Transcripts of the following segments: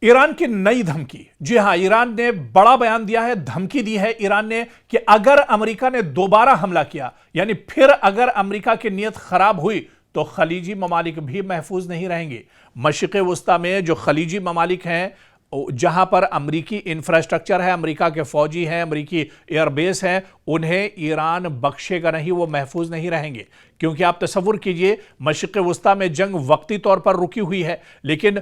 ایران کی نئی دھمکی۔ جی ہاں، ایران نے بڑا بیان دیا ہے، دھمکی دی ہے ایران نے کہ اگر امریکہ نے دوبارہ حملہ کیا، یعنی پھر اگر امریکہ کی نیت خراب ہوئی تو خلیجی ممالک بھی محفوظ نہیں رہیں گے۔ مشرق وسطیٰ میں جو خلیجی ممالک ہیں، جہاں پر امریکی انفراسٹرکچر ہے، امریکہ کے فوجی ہیں، امریکی ایئر بیس ہیں، انہیں ایران بخشے گا نہیں، وہ محفوظ نہیں رہیں گے۔ کیونکہ آپ تصور کیجئے، مشرق وسطیٰ میں جنگ وقتی طور پر رکی ہوئی ہے، لیکن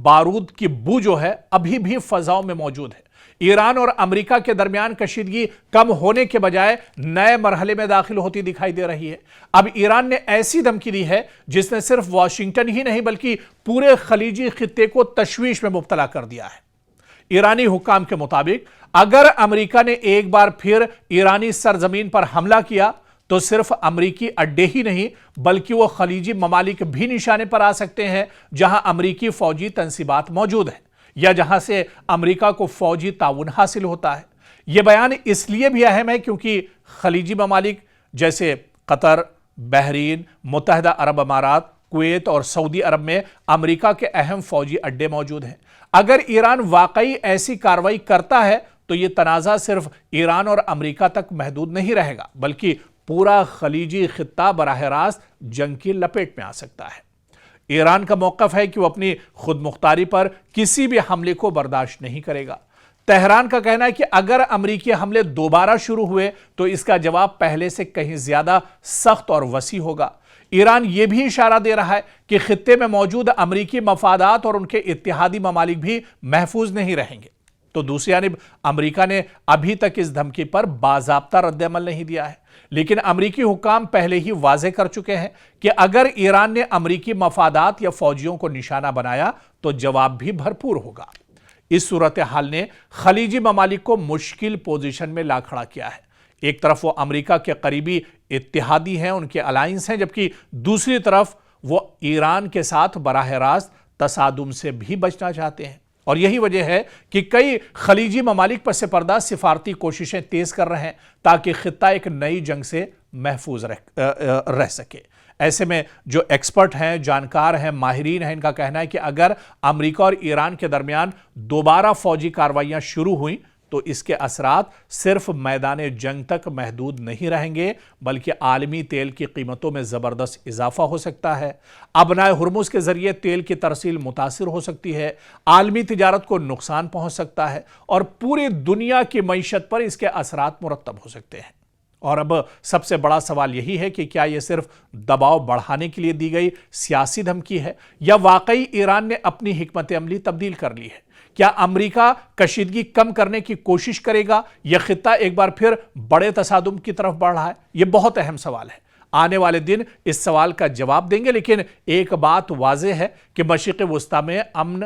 بارود کی بو جو ہے ابھی بھی فضاؤں میں موجود ہے۔ ایران اور امریکہ کے درمیان کشیدگی کم ہونے کے بجائے نئے مرحلے میں داخل ہوتی دکھائی دے رہی ہے۔ اب ایران نے ایسی دھمکی دی ہے جس نے صرف واشنگٹن ہی نہیں بلکہ پورے خلیجی خطے کو تشویش میں مبتلا کر دیا ہے۔ ایرانی حکام کے مطابق اگر امریکہ نے ایک بار پھر ایرانی سرزمین پر حملہ کیا تو صرف امریکی اڈے ہی نہیں بلکہ وہ خلیجی ممالک بھی نشانے پر آ سکتے ہیں جہاں امریکی فوجی تنصیبات موجود ہیں یا جہاں سے امریکہ کو فوجی تعاون حاصل ہوتا ہے۔ یہ بیان اس لیے بھی اہم ہے کیونکہ خلیجی ممالک جیسے قطر، بحرین، متحدہ عرب امارات، کویت اور سعودی عرب میں امریکہ کے اہم فوجی اڈے موجود ہیں۔ اگر ایران واقعی ایسی کارروائی کرتا ہے تو یہ تنازع صرف ایران اور امریکہ تک محدود نہیں رہے گا بلکہ پورا خلیجی خطہ براہ راست جنگ کی لپیٹ میں آ سکتا ہے۔ ایران کا موقف ہے کہ وہ اپنی خود مختاری پر کسی بھی حملے کو برداشت نہیں کرے گا۔ تہران کا کہنا ہے کہ اگر امریکی حملے دوبارہ شروع ہوئے تو اس کا جواب پہلے سے کہیں زیادہ سخت اور وسیع ہوگا۔ ایران یہ بھی اشارہ دے رہا ہے کہ خطے میں موجود امریکی مفادات اور ان کے اتحادی ممالک بھی محفوظ نہیں رہیں گے۔ تو دوسری جانب امریکہ نے ابھی تک اس دھمکی پر باضابطہ رد عمل نہیں دیا ہے، لیکن امریکی حکام پہلے ہی واضح کر چکے ہیں کہ اگر ایران نے امریکی مفادات یا فوجیوں کو نشانہ بنایا تو جواب بھی بھرپور ہوگا۔ اس صورتحال نے خلیجی ممالک کو مشکل پوزیشن میں لا کھڑا کیا ہے۔ ایک طرف وہ امریکہ کے قریبی اتحادی ہیں، ان کے الائنس ہیں، جبکہ دوسری طرف وہ ایران کے ساتھ براہ راست تصادم سے بھی بچنا چاہتے ہیں۔ اور یہی وجہ ہے کہ کئی خلیجی ممالک پس پردہ سفارتی کوششیں تیز کر رہے ہیں تاکہ خطہ ایک نئی جنگ سے محفوظ رہ سکے۔ ایسے میں جو ایکسپرٹ ہیں، جانکار ہیں، ماہرین ہیں، ان کا کہنا ہے کہ اگر امریکہ اور ایران کے درمیان دوبارہ فوجی کارروائیاں شروع ہوئیں تو اس کے اثرات صرف میدان جنگ تک محدود نہیں رہیں گے بلکہ عالمی تیل کی قیمتوں میں زبردست اضافہ ہو سکتا ہے۔ ابنائے ہرمز کے ذریعے تیل کی ترسیل متاثر ہو سکتی ہے، عالمی تجارت کو نقصان پہنچ سکتا ہے اور پوری دنیا کی معیشت پر اس کے اثرات مرتب ہو سکتے ہیں۔ اور اب سب سے بڑا سوال یہی ہے کہ کیا یہ صرف دباؤ بڑھانے کے لیے دی گئی سیاسی دھمکی ہے یا واقعی ایران نے اپنی حکمت عملی تبدیل کر لی ہے؟ کیا امریکہ کشیدگی کم کرنے کی کوشش کرے گا یا خطہ ایک بار پھر بڑے تصادم کی طرف بڑھ رہا ہے؟ یہ بہت اہم سوال ہے۔ آنے والے دن اس سوال کا جواب دیں گے، لیکن ایک بات واضح ہے کہ مشرق وسطیٰ میں امن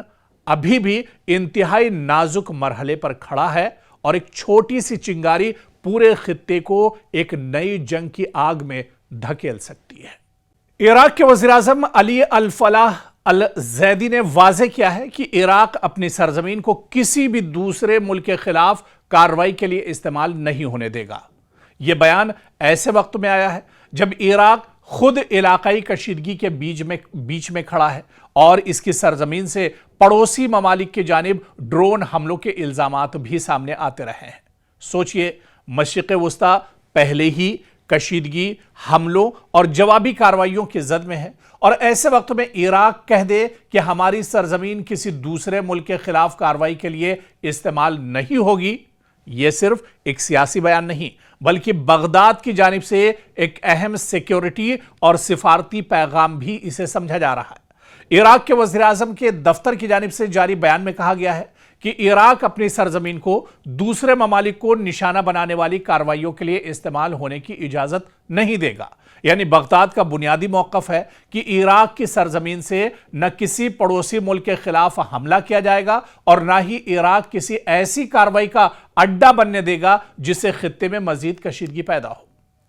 ابھی بھی انتہائی نازک مرحلے پر کھڑا ہے اور ایک چھوٹی سی چنگاری پورے خطے کو ایک نئی جنگ کی آگ میں دھکیل سکتی ہے۔ عراق کے وزیر اعظم علی الفلاح الزیدی نے واضح کیا ہے کہ عراق اپنی سرزمین کو کسی بھی دوسرے ملک کے خلاف کارروائی کے لیے استعمال نہیں ہونے دے گا۔ یہ بیان ایسے وقت میں آیا ہے جب عراق خود علاقائی کشیدگی کے بیچ میں کھڑا ہے اور اس کی سرزمین سے پڑوسی ممالک کی جانب ڈرون حملوں کے الزامات بھی سامنے آتے رہے ہیں۔ سوچئے، مشرق وسطیٰ پہلے ہی کشیدگی، حملوں اور جوابی کارروائیوں کی زد میں ہے اور ایسے وقت میں عراق کہہ دے کہ ہماری سرزمین کسی دوسرے ملک کے خلاف کارروائی کے لیے استعمال نہیں ہوگی، یہ صرف ایک سیاسی بیان نہیں بلکہ بغداد کی جانب سے ایک اہم سیکیورٹی اور سفارتی پیغام بھی اسے سمجھا جا رہا ہے۔ عراق کے وزیر اعظم کے دفتر کی جانب سے جاری بیان میں کہا گیا ہے کہ عراق اپنی سرزمین کو دوسرے ممالک کو نشانہ بنانے والی کارروائیوں کے لیے استعمال ہونے کی اجازت نہیں دے گا۔ یعنی بغداد کا بنیادی موقف ہے کہ عراق کی سرزمین سے نہ کسی پڑوسی ملک کے خلاف حملہ کیا جائے گا اور نہ ہی عراق کسی ایسی کارروائی کا اڈا بننے دے گا جس سے خطے میں مزید کشیدگی پیدا ہو۔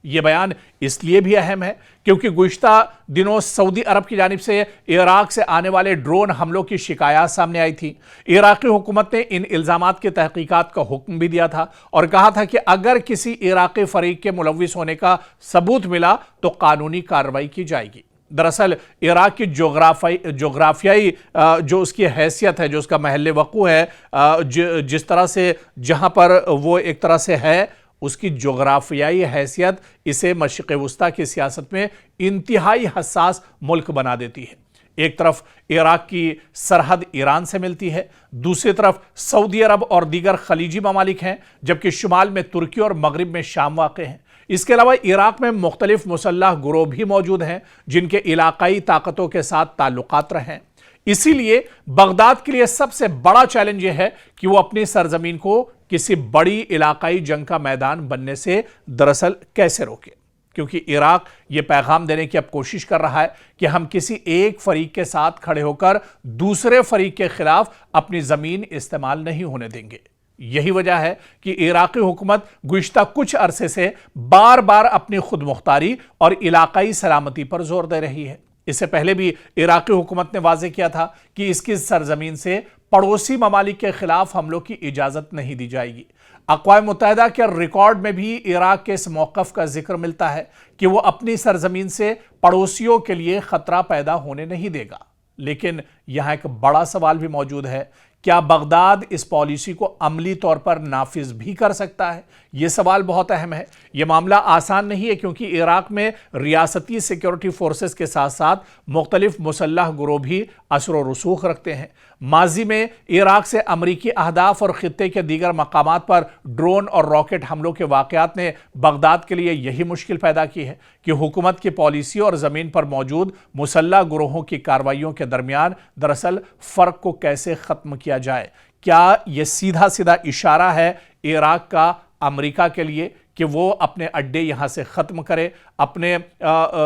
یہ بیان اس لیے بھی اہم ہے کیونکہ گزشتہ دنوں سعودی عرب کی جانب سے عراق سے آنے والے ڈرون حملوں کی شکایات سامنے آئی تھی۔ عراقی حکومت نے ان الزامات کی تحقیقات کا حکم بھی دیا تھا اور کہا تھا کہ اگر کسی عراقی فریق کے ملوث ہونے کا ثبوت ملا تو قانونی کارروائی کی جائے گی۔ दरअसल इराक की जोग्राफियाई जो उसकी हैसियत है, जो उसका महल वक़ू है, जिस तरह से जहाँ पर वो एक तरह से है, उसकी जोग्राफियाई हैसियत इसे मशरिक़ वुस्ता की सियासत में इंतहाई हसास मुल्क बना देती है। एक तरफ इराक की सरहद ईरान से मिलती है, दूसरी तरफ सऊदी अरब और दीगर खलीजी ममालिक हैं, जबकि शुमाल में तुर्की और मगरिब में शाम वाक़ हैं। इसके अलावा इराक में मुख्तलिफ मुसल्लह गुरोह भी मौजूद हैं जिनके इलाकाई ताकतों के साथ ताल्लुकात रहे हैं। इसीलिए बगदाद के लिए सबसे बड़ा चैलेंज यह है कि वो अपनी सरजमीन को किसी बड़ी इलाकाई जंग का मैदान बनने से दरअसल कैसे रोके, क्योंकि इराक ये पैगाम देने की अब कोशिश कर रहा है कि हम किसी एक फरीक के साथ खड़े होकर दूसरे फरीक के खिलाफ अपनी जमीन इस्तेमाल नहीं होने देंगे। यही वजह है कि इराकी हुकूमत गुज़िश्ता कुछ अरसे से बार बार अपनी खुद मुख्तारी और इलाकाई सलामती पर जोर दे रही है। इससे पहले भी इराकी हुकूमत ने वाज़ेह किया था कि इसकी सरजमीन से पड़ोसी ममालिक के खिलाफ हमलों की इजाज़त नहीं दी जाएगी। अक़वाम मुत्तहिदा के रिकॉर्ड में भी इराक के इस मौक़िफ़ का जिक्र मिलता है कि वो अपनी सरजमीन से पड़ोसियों के लिए ख़तरा पैदा होने नहीं देगा। लेकिन यहाँ एक बड़ा सवाल भी मौजूद है, क्या बगदाद इस पॉलिसी को अमली तौर पर नाफिज भी कर सकता है? यह सवाल बहुत अहम है। यह मामला आसान नहीं है, क्योंकि इराक में रियासती सिक्योरिटी फोर्सेस के साथ साथ मुख्तलिफ मुसल्लह गुरोह भी असर व रसूख रखते हैं। माजी में इराक से अमरीकी अहदाफ और खित्ते के दीगर मकामात पर ड्रोन और रॉकेट हमलों के वाक़यात ने बगदाद के लिए यही मुश्किल पैदा की है कि हुकूमत की पॉलिसी और ज़मीन पर मौजूद मुसल्लह गुरोहों की कार्रवाइयों के दरमियान दरअसल फ़र्क को कैसे ख़त्म किया जाए। क्या यह सीधा सीधा इशारा है इराक का अमेरिका के लिए कि वो अपने अड्डे यहाँ से ख़त्म करे, अपने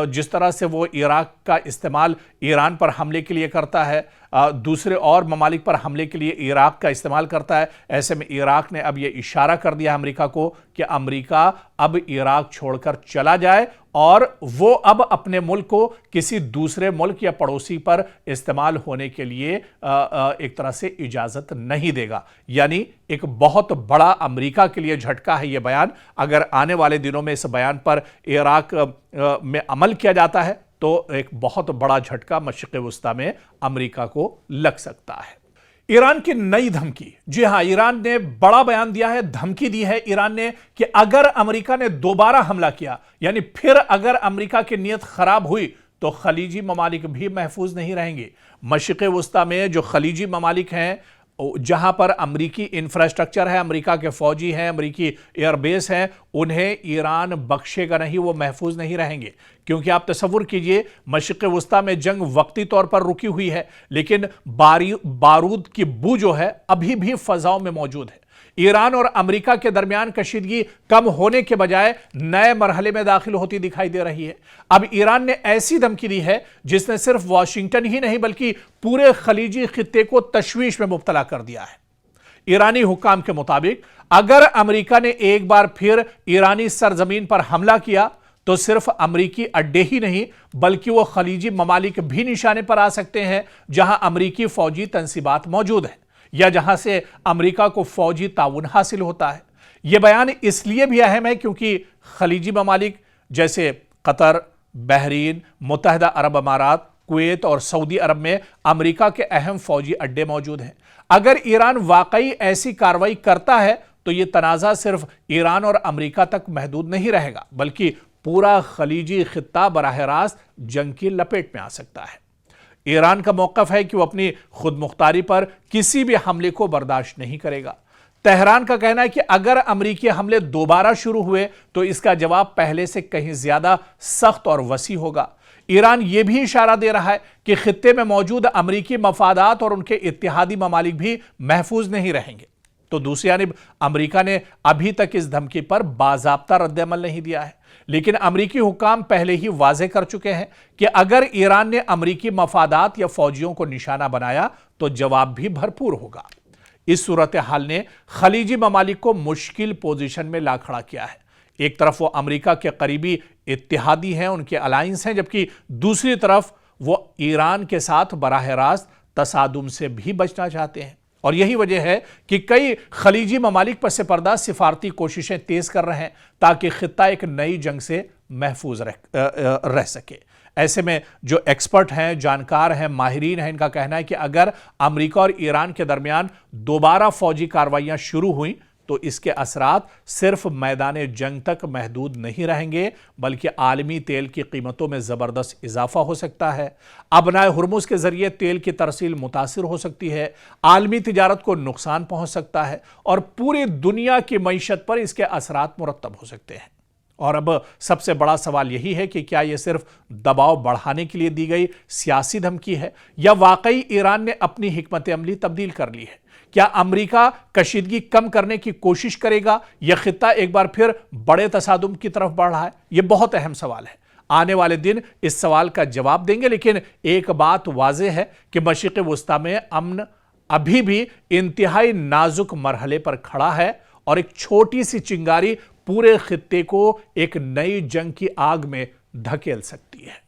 जिस तरह से वो इराक का इस्तेमाल ईरान पर हमले के लिए करता है, दूसरे और ममालिक पर हमले के लिए इराक का इस्तेमाल करता है। ऐसे में इराक ने अब ये इशारा कर दिया अमेरिका को कि अमेरिका अब इराक छोड़कर चला जाए और वो अब अपने मुल्क को किसी दूसरे मुल्क या पड़ोसी पर इस्तेमाल होने के लिए एक तरह से इजाज़त नहीं देगा। यानी एक बहुत बड़ा अमेरिका के लिए झटका है ये बयान। अगर आने वाले दिनों में इस बयान पर इराक में अमल किया जाता है तो एक बहुत बड़ा झटका मशरिक़ वुस्ता में अमेरिका को लग सकता है। ईरान की नई धमकी। जी हां, ईरान ने बड़ा बयान दिया है, धमकी दी है ईरान ने कि अगर अमेरिका ने दोबारा हमला किया, यानी फिर अगर अमेरिका की नीयत खराब हुई तो खलीजी ममालिक भी महफूज नहीं रहेंगे। मशरिक़ वुस्ता में जो खलीजी ममालिक हैं, जहां पर अमरीकी इंफ्रास्ट्रक्चर है, अमेरिका के फौजी हैं, अमरीकी एयरबेस हैं, उन्हें ईरान बख्शेगा नहीं, वो महफूज नहीं रहेंगे। क्योंकि आप तसव्वुर कीजिए, मशरिक़ वुस्ता में जंग वक्ती तौर पर रुकी हुई है, लेकिन बारूद की बू जो है अभी भी फ़ज़ाओं में मौजूद है। ईरान और अमेरिका के दरमियान कशीदगी कम होने के बजाय नए मरहले में दाखिल होती दिखाई दे रही है। अब ईरान ने ऐसी धमकी दी है जिसने सिर्फ वाशिंगटन ही नहीं बल्कि पूरे खलीजी खित्ते को तशवीश में मुब्तला कर दिया है। ईरानी हुक्काम के मुताबिक अगर अमेरिका ने एक बार फिर ईरानी सरजमीन पर हमला किया तो सिर्फ अमरीकी अड्डे ही नहीं बल्कि वो खलीजी ममालिक भी निशाने पर आ सकते हैं जहां अमरीकी फौजी तंसीबात मौजूद हैं या जहां से अमेरिका को फौजी ताउन हासिल होता है। यह बयान इसलिए भी अहम है क्योंकि खलीजी ममालिक जैसे कतर, बहरीन, मुत्तहिदा अरब अमारात, कुवैत और सऊदी अरब में अमेरिका के अहम फौजी अड्डे मौजूद हैं। अगर ईरान वाकई ऐसी कार्रवाई करता है तो यह तनाज़ा सिर्फ ईरान और अमेरिका तक महदूद नहीं रहेगा बल्कि पूरा खलीजी खित्ता बराह रास्त जंग की लपेट में आ सकता है। ईरान का मौक़िफ़ है कि वो अपनी खुद मुख्तारी पर किसी भी हमले को बर्दाश्त नहीं करेगा। तेहरान का कहना है कि अगर अमरीकी हमले दोबारा शुरू हुए तो इसका जवाब पहले से कहीं ज्यादा सख्त और वसी होगा। ईरान यह भी इशारा दे रहा है कि खित्ते में मौजूद अमरीकी मफादात और उनके इत्तेहादी ममालिक भी महफूज नहीं रहेंगे। तो दूसरी जानिब अमरीका ने अभी तक इस धमकी पर बाज़ाब्ता रद्द-ए-अमल नहीं दिया है, लेकिन अमरीकी हुक्काम पहले ही वाज़े कर चुके हैं कि अगर ईरान ने अमरीकी मफादात या फौजियों को निशाना बनाया तो जवाब भी भरपूर होगा। इस सूरत हाल ने खलीजी ममालिक को मुश्किल पोजीशन में ला खड़ा किया है। एक तरफ वो अमरीका के करीबी इत्तेहादी हैं, उनके अलायंस हैं, जबकि दूसरी तरफ वो ईरान के साथ बराह रास्त तसादुम से भी बचना चाहते हैं। और यही वजह है कि कई खलीजी ममालिक पस पर्दा सिफारती कोशिशें तेज कर रहे हैं ताकि खित्ता एक नई जंग से महफूज रह सके। ऐसे में जो एक्सपर्ट हैं, जानकार हैं, माहिरीन हैं, इनका कहना है कि अगर अमेरिका और ईरान के दरमियान दोबारा फौजी कार्रवाइयां शुरू हुई तो इसके असरात सिर्फ मैदान जंग तक महदूद नहीं रहेंगे, बल्कि आलमी तेल की कीमतों में जबरदस्त इजाफा हो सकता है। अबनाए हुर्मुज के जरिए तेल की तरसील मुतासिर हो सकती है, आलमी तिजारत को नुकसान पहुंच सकता है और पूरी दुनिया की मईशत पर इसके असरात मुरत्तब हो सकते हैं। और अब सबसे बड़ा सवाल यही है कि क्या यह सिर्फ दबाव बढ़ाने के लिए दी गई सियासी धमकी है या वाकई ईरान ने अपनी हिकमत अमली तब्दील कर ली है? क्या अमेरिका कशीदगी कम करने की कोशिश करेगा या खित्ता एक बार फिर बड़े तसादुम की तरफ बढ़ रहा है? यह बहुत अहम सवाल है। आने वाले दिन इस सवाल का जवाब देंगे, लेकिन एक बात वाज़ेह है कि मशरिक़ वुस्ता में अमन अभी भी इंतहाई नाजुक मरहले पर खड़ा है और एक छोटी सी चिंगारी पूरे खित्ते को एक नई जंग की आग में धकेल सकती है।